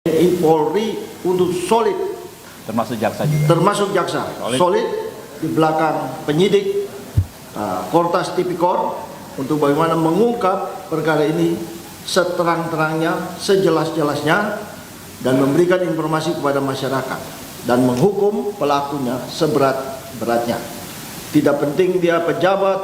TNI Polri untuk solid, termasuk jaksa juga. termasuk jaksa solid di belakang penyidik Kortas Tipikor untuk bagaimana mengungkap perkara ini seterang-terangnya, sejelas-jelasnya, dan memberikan informasi kepada masyarakat dan menghukum pelakunya seberat-beratnya. Tidak penting dia pejabat,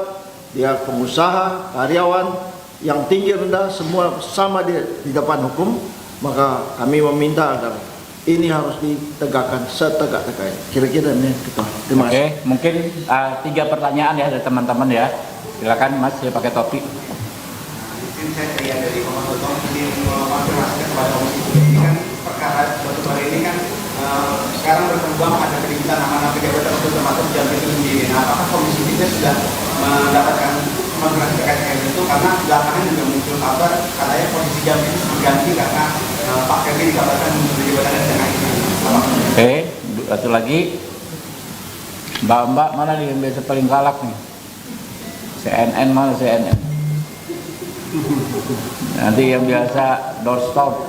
dia pengusaha, karyawan, yang tinggi rendah semua sama di depan hukum. Maka kami meminta agar ini harus ditegakkan setegak-tegaknya. Kira-kira ini kita. Terima kasih. Oke, mungkin 3 pertanyaan ya dari teman-teman ya. Silakan Mas, saya pakai topi. Mungkin saya dari Komando Tom ingin mengonfirmasikan kepada Komisi ini kan perkara batu ini kan sekarang berkembang ada keributan nama-nama pejabat termasuk Jambi itu sendiri. Nah, apakah Komisi 3 sudah mendapatkan konfirmasi terkait dengan itu, karena belakangan juga muncul kabar katanya posisi Jambi itu berganti karena Pak Kevin dikabarkan muncul di jabatan dan tengah ini. Oke, satu lagi. Mbak mana nih yang biasa paling galak nih? CNN mana CNN? Nanti yang biasa doorstop.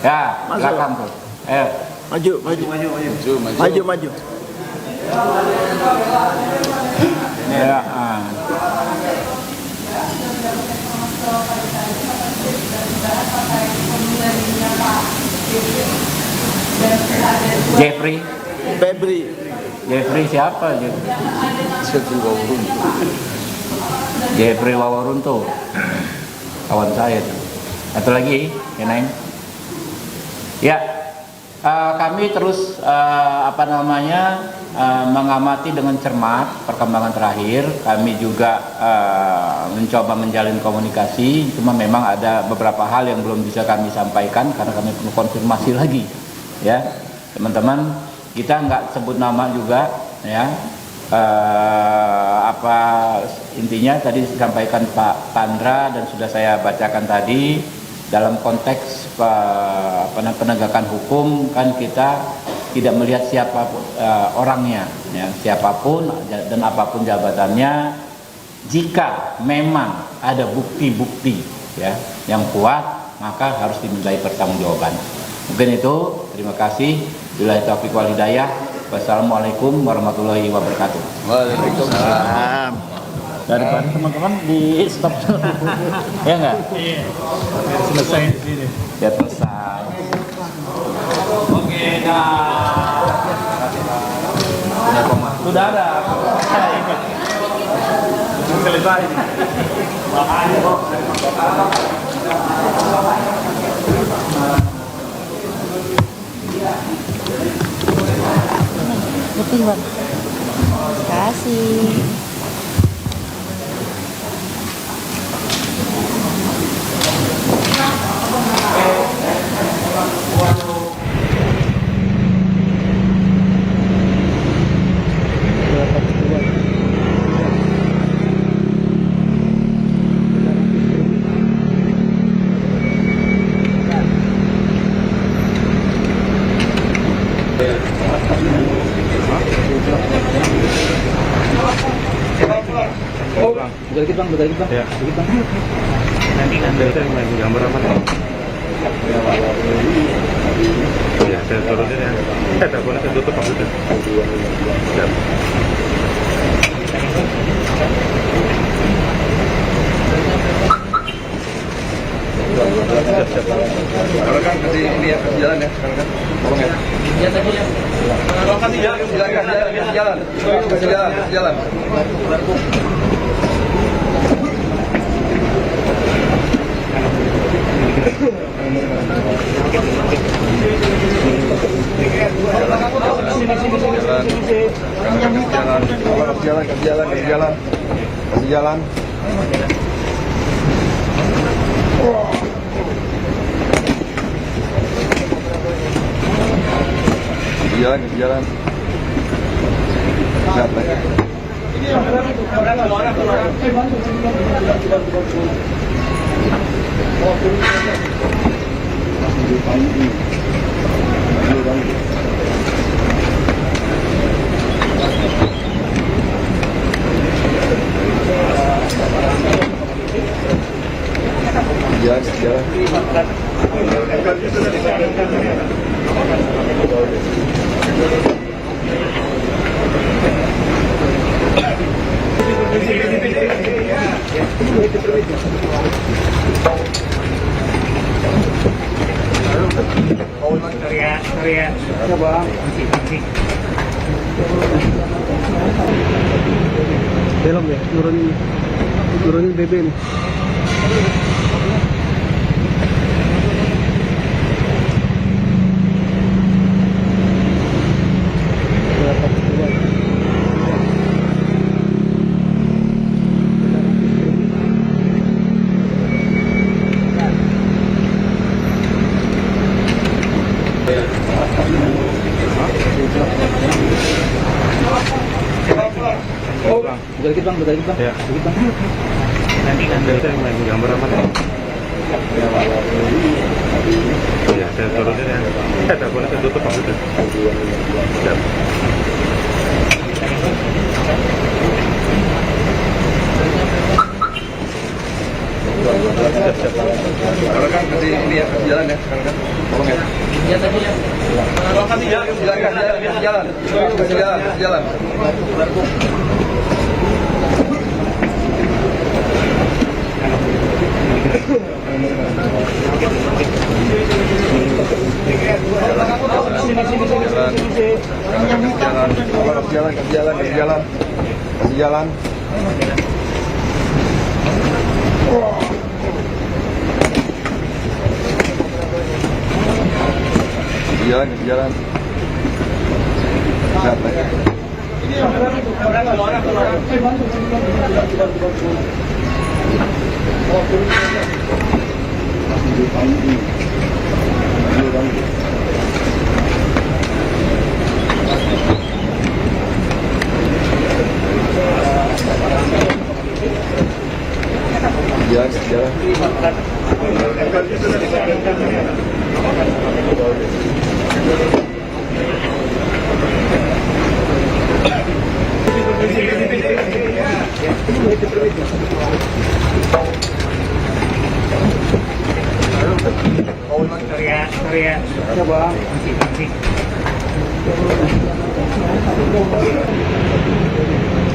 Ya, belakang tuh. Ayo. Maju. Ya. Jeffrey siapa? Jeffrey Waworuntu, kawan saya tuh. Satu lagi, yang lain. Ya, kami terus mengamati dengan cermat perkembangan terakhir. Kami juga mencoba menjalin komunikasi. Cuma memang ada beberapa hal yang belum bisa kami sampaikan karena kami perlu konfirmasi lagi. Ya, teman-teman, kita nggak sebut nama juga, ya. Intinya tadi disampaikan Pak Pandra dan sudah saya bacakan tadi dalam konteks penegakan hukum kan kita tidak melihat siapa orangnya, ya, siapapun dan apapun jabatannya. Jika memang ada bukti-bukti ya yang kuat, maka harus dimintai pertanggungjawaban. Mungkin itu. Terima kasih. Billahi taufiq wal hidayah. Wassalamualaikum warahmatullahi wabarakatuh. Waalaikumsalam. Daripada teman-teman di stop dulu. Ya enggak? Iya. Selesai di sini. Ya selesai. Oke, dah. Sudah ada. Selesai. Putih Bang. Kasih. Betul kita. Ya. Nanti saya main gambar apa nih? Ya, saya turunin ya. Teleponnya saya tutup maksudnya. Ya. Kalau kan kasih ini ya, kasih jalan ya, sekarang kan. Tolong ya. Iya tadi ya. Kalau kasih jalan, kasih jalan. Kasih jalan. Jalan. Siapa ya? Jalan. Belok ya, nurunin BB nih. Buka dikit bang, buka dikit bang. Ya. Dikit bang. Nanti kita main gambar apa nih? Ya, saya turunin ya. Tak boleh saya tutup maksudnya. Siap. Kan kasih ini ya, kasih jalan ya, sekarang kan. Tolong ya. Kasih jalan, kasih jalan. Kasih jalan. Kasih jalan. Jalan.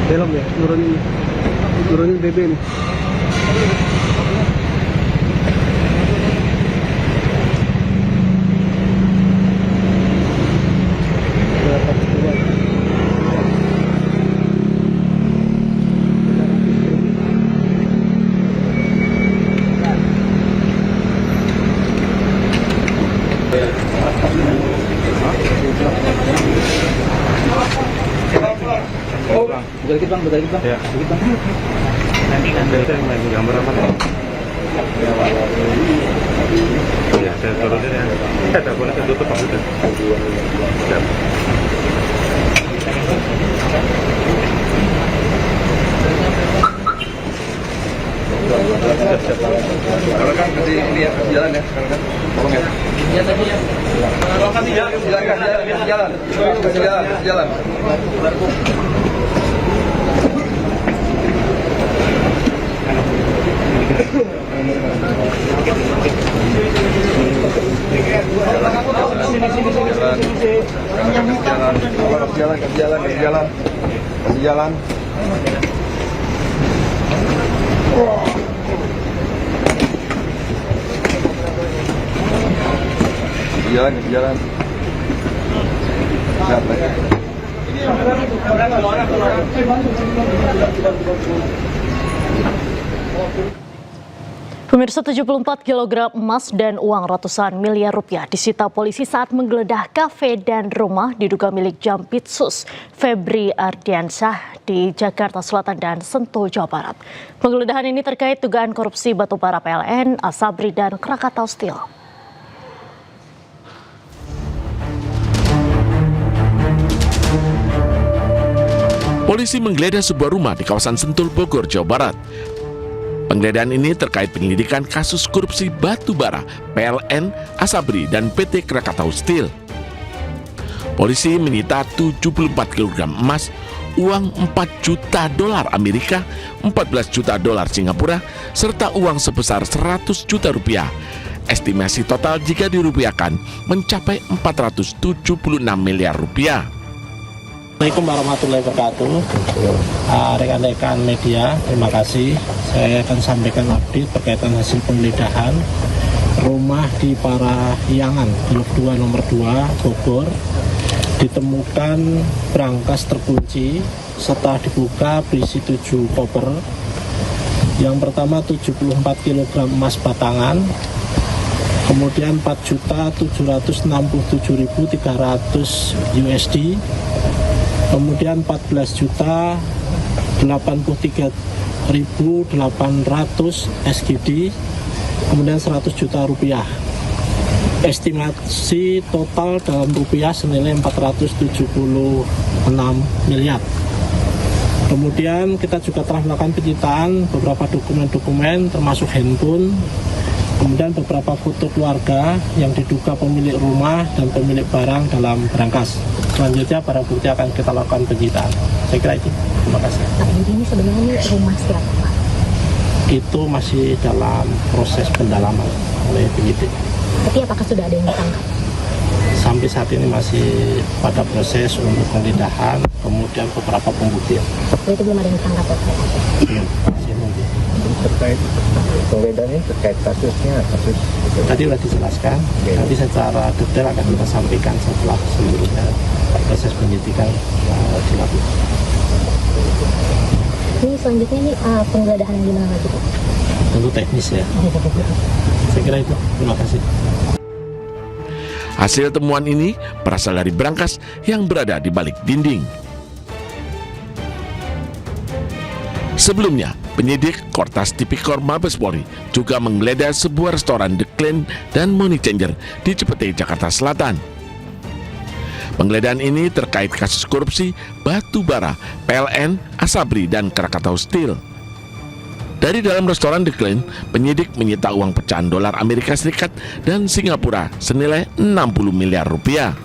Belok ya, nurunin BB nih. Buka dikit bang, buka dikit bang. Ya. Dikit bang. Nanti kita main gambar apa nih? Ya, saya turunin ya. Tak boleh saya tutup maksudnya. Siap. Kan kasih ini ya, kasih jalan ya, sekarang kan. Tolong ya. Kasih jalan. Kasih jalan. Kasih jalan. Jalan. Pemirsa, 74 kg emas dan uang ratusan miliar rupiah disita polisi saat menggeledah kafe dan rumah diduga milik Jampitsus Febri Ardiansyah di Jakarta Selatan dan Sentul, Jawa Barat. Penggeledahan ini terkait dugaan korupsi batubara PLN, Asabri, dan Krakatau Steel. Polisi menggeledah sebuah rumah di kawasan Sentul, Bogor, Jawa Barat. Penggeledahan ini terkait penyelidikan kasus korupsi batubara, PLN, Asabri, dan PT Krakatau Steel. Polisi menyita 74 kg emas, uang 4 juta dolar Amerika, 14 juta dolar Singapura, serta uang sebesar 100 juta rupiah estimasi total jika dirupiahkan mencapai 476 miliar rupiah. Assalamualaikum warahmatullahi wabarakatuh. Rekan-rekan media, terima kasih. Saya akan sampaikan update berkaitan hasil penggeledahan rumah di Parahyangan, Blok 2 nomor 2, Bogor. Ditemukan brankas terkunci, setelah dibuka berisi 7 koper. Yang pertama 74 kg emas batangan, kemudian 4.767.300 USD, kemudian 14.083.800 SGD, kemudian 100 juta rupiah. Estimasi total dalam rupiah senilai 476 miliar. Kemudian kita juga telah melakukan penyitaan beberapa dokumen-dokumen termasuk handphone, kemudian beberapa foto keluarga yang diduga pemilik rumah dan pemilik barang dalam brankas. Selanjutnya barang bukti akan kita lakukan penyitaan. Saya kira itu. Terima kasih. Jadi ini sebenarnya rumah siapa, Pak? Itu masih dalam proses pendalaman oleh penyidik. Tapi apakah sudah ada yang ditangkap? Sampai saat ini masih pada proses untuk penggeledahan, kemudian beberapa pembuktian. Itu belum ada yang ditangkap, Pak? Belum, masih nunggu. Terkait penggeledahan ini terkait kasusnya, Tadi sudah dijelaskan, nanti secara detail akan kita sampaikan setelah seluruhnya proses penyidikan dilakukan. Ini selanjutnya ini penggeledahan yang gimana lagi, Pak? Tentu teknis ya. Saya kira itu. Terima kasih. Hasil temuan ini berasal dari brankas yang berada di balik dinding. Sebelumnya, penyidik Kortas Tipikor Mabes Polri juga menggeledah sebuah restoran The Clean dan Money Changer di Cipete, Jakarta Selatan. Penggeledahan ini terkait kasus korupsi batu bara, PLN, Asabri, dan Krakatau Steel. Dari dalam restoran The Clean, penyidik menyita uang pecahan dolar Amerika Serikat dan Singapura senilai 60 miliar rupiah.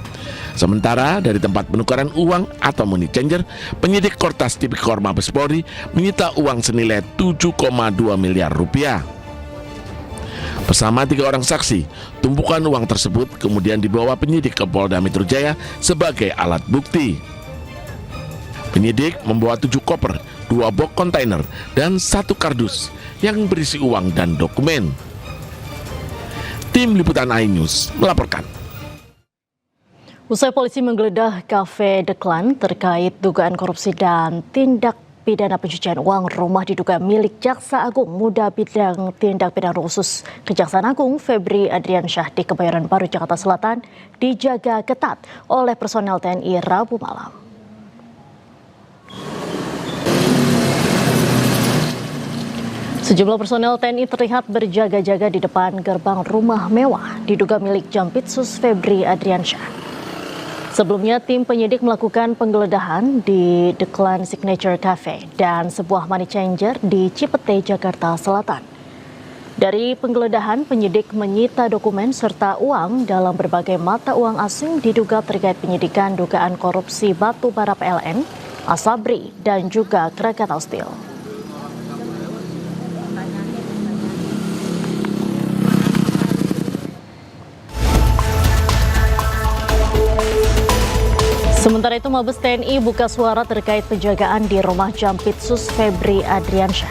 Sementara dari tempat penukaran uang atau money changer, penyidik Kortas Tipikor Mabes Polri menyita uang senilai 7,2 miliar rupiah. Bersama 3 orang saksi, tumpukan uang tersebut kemudian dibawa penyidik ke Polda Metro Jaya sebagai alat bukti. Penyidik membawa 7 koper, 2 box kontainer, dan 1 kardus yang berisi uang dan dokumen. Tim Liputan iNews melaporkan. Usai polisi menggeledah kafe The Clan terkait dugaan korupsi dan tindak pidana pencucian uang, rumah diduga milik Jaksa Agung Muda Bidang Tindak Pidana Khusus Kejaksaan Agung Febri Adriansyah di Kebayoran Baru, Jakarta Selatan dijaga ketat oleh personel TNI Rabu malam. Sejumlah personel TNI terlihat berjaga-jaga di depan gerbang rumah mewah diduga milik Jampitsus Febri Adriansyah. Sebelumnya, tim penyidik melakukan penggeledahan di The Clan Signature Cafe dan sebuah money changer di Cipete, Jakarta Selatan. Dari penggeledahan, penyidik menyita dokumen serta uang dalam berbagai mata uang asing diduga terkait penyidikan dugaan korupsi batu bara PLN, Asabri, dan juga Krakatau Steel. Sementara itu, Mabes TNI buka suara terkait penjagaan di rumah Jampitsus Febri Adriansyah.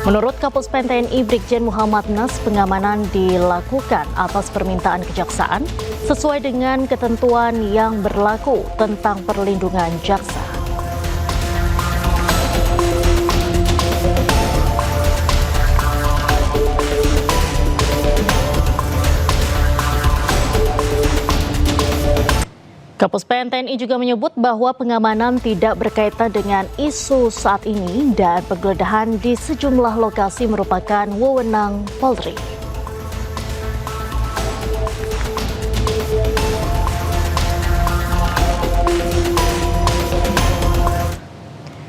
Menurut Kapuspen TNI Brigjen Muhammad Nas, pengamanan dilakukan atas permintaan kejaksaan sesuai dengan ketentuan yang berlaku tentang perlindungan jaksa. Kapuspen TNI juga menyebut bahwa pengamanan tidak berkaitan dengan isu saat ini dan penggeledahan di sejumlah lokasi merupakan wewenang Polri.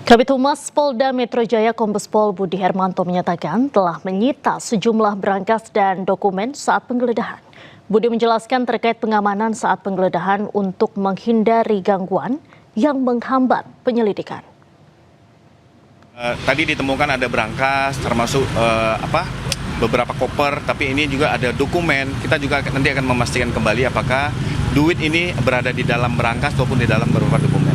Kabid Humas Polda Metro Jaya Kombes Pol Budi Hermanto menyatakan telah menyita sejumlah berangkas dan dokumen saat penggeledahan. Budi menjelaskan terkait pengamanan saat penggeledahan untuk menghindari gangguan yang menghambat penyelidikan. Tadi ditemukan ada berangkas termasuk beberapa koper, tapi ini juga ada dokumen. Kita juga nanti akan memastikan kembali apakah duit ini berada di dalam berangkas ataupun di dalam beberapa dokumen.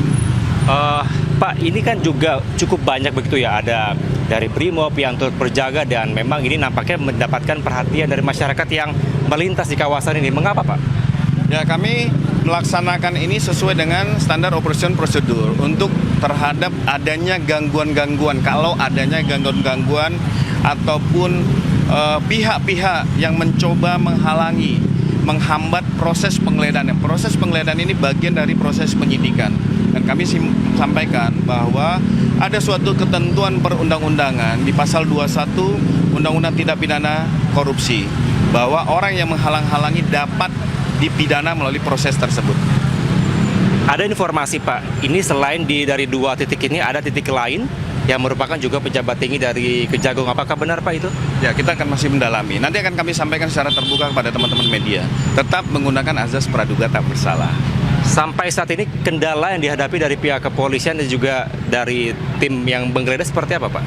Pak, ini kan juga cukup banyak begitu ya, ada dari Brimob yang turut berjaga dan memang ini nampaknya mendapatkan perhatian dari masyarakat yang melintas di kawasan ini. Mengapa, Pak? Ya, kami melaksanakan ini sesuai dengan standar operation prosedur untuk terhadap adanya gangguan-gangguan. Kalau adanya gangguan-gangguan ataupun pihak-pihak yang mencoba menghalangi, menghambat proses penggeledahan. Proses penggeledahan ini bagian dari proses penyidikan. Dan kami sampaikan bahwa ada suatu ketentuan perundang-undangan di pasal 21 Undang-Undang Tindak Pidana Korupsi bahwa orang yang menghalang-halangi dapat dipidana melalui proses tersebut. Ada informasi, Pak, ini selain dari 2 titik ini ada titik lain yang merupakan juga pejabat tinggi dari Kejagung. Apakah benar, Pak, itu? Ya, kita akan masih mendalami. Nanti akan kami sampaikan secara terbuka kepada teman-teman media. Tetap menggunakan azas praduga tak bersalah. Sampai saat ini kendala yang dihadapi dari pihak kepolisian dan juga dari tim yang menggeledah seperti apa, Pak?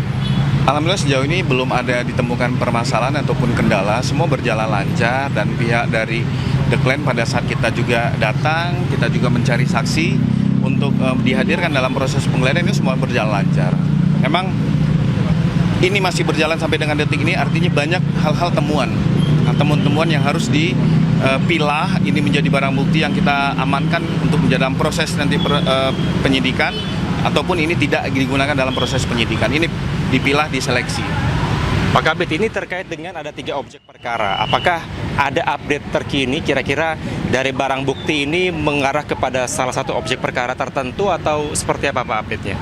Alhamdulillah sejauh ini belum ada ditemukan permasalahan ataupun kendala. Semua berjalan lancar dan pihak dari Deklen pada saat kita juga datang, kita juga mencari saksi untuk dihadirkan dalam proses penggeledahan, ini semua berjalan lancar. Memang ini masih berjalan sampai dengan detik ini, artinya banyak hal-hal temuan-temuan yang harus dipilah. Ini menjadi barang bukti yang kita amankan untuk menjadi dalam proses nanti penyidikan, ataupun ini tidak digunakan dalam proses penyidikan. Ini dipilah, diseleksi. Pak Kabid, ini terkait dengan ada 3 objek perkara. Apakah ada update terkini kira-kira dari barang bukti ini mengarah kepada salah satu objek perkara tertentu atau seperti apa, Pak, update-nya?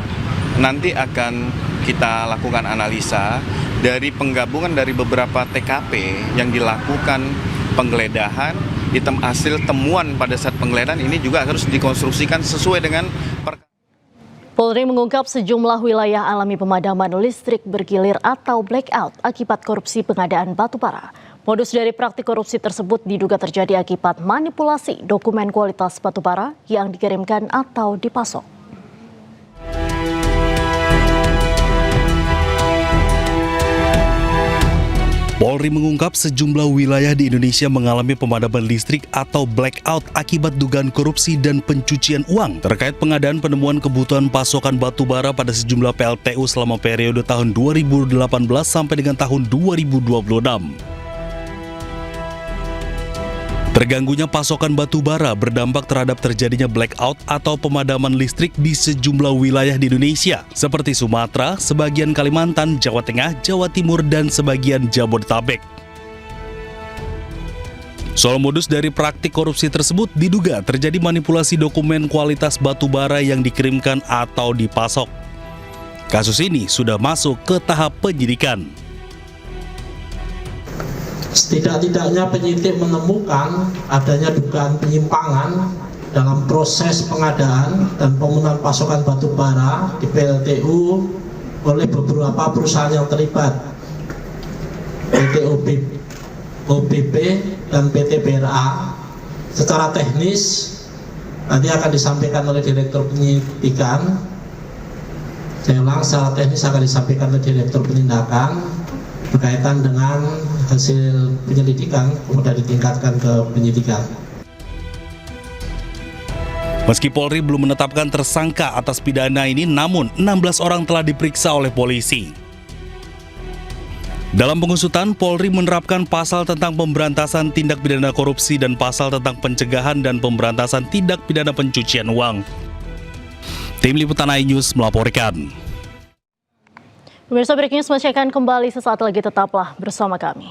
Nanti akan kita lakukan analisa dari penggabungan dari beberapa TKP yang dilakukan penggeledahan, hasil temuan pada saat penggeledahan ini juga harus dikonstruksikan sesuai dengan Polri mengungkap sejumlah wilayah alami pemadaman listrik bergilir atau blackout akibat korupsi pengadaan batubara. Modus dari praktik korupsi tersebut diduga terjadi akibat manipulasi dokumen kualitas batubara yang dikirimkan atau dipasok. Polri mengungkap sejumlah wilayah di Indonesia mengalami pemadaman listrik atau blackout akibat dugaan korupsi dan pencucian uang terkait pengadaan penemuan kebutuhan pasokan batu bara pada sejumlah PLTU selama periode tahun 2018 sampai dengan tahun 2026. Terganggunya pasokan batu bara berdampak terhadap terjadinya blackout atau pemadaman listrik di sejumlah wilayah di Indonesia, seperti Sumatera, sebagian Kalimantan, Jawa Tengah, Jawa Timur, dan sebagian Jabodetabek. Soal modus dari praktik korupsi tersebut diduga terjadi manipulasi dokumen kualitas batu bara yang dikirimkan atau dipasok. Kasus ini sudah masuk ke tahap penyidikan. Setidak-tidaknya penyidik menemukan adanya dugaan penyimpangan dalam proses pengadaan dan penggunaan pasokan batu bara di PLTU oleh beberapa perusahaan yang terlibat, PT OBP dan PT BRA. Secara teknis nanti akan disampaikan oleh Direktur Penyidikan. Saya ulang, secara teknis akan disampaikan oleh Direktur Penindakan berkaitan dengan hasil penyelidikan, kemudian ditingkatkan ke penyidikan. Meski Polri belum menetapkan tersangka atas pidana ini, namun 16 orang telah diperiksa oleh polisi. Dalam pengusutan, Polri menerapkan pasal tentang pemberantasan tindak pidana korupsi dan pasal tentang pencegahan dan pemberantasan tindak pidana pencucian uang. Tim Liputan iNews melaporkan. Pemirsa, Breaking News masih akan kembali sesaat lagi, tetaplah bersama kami.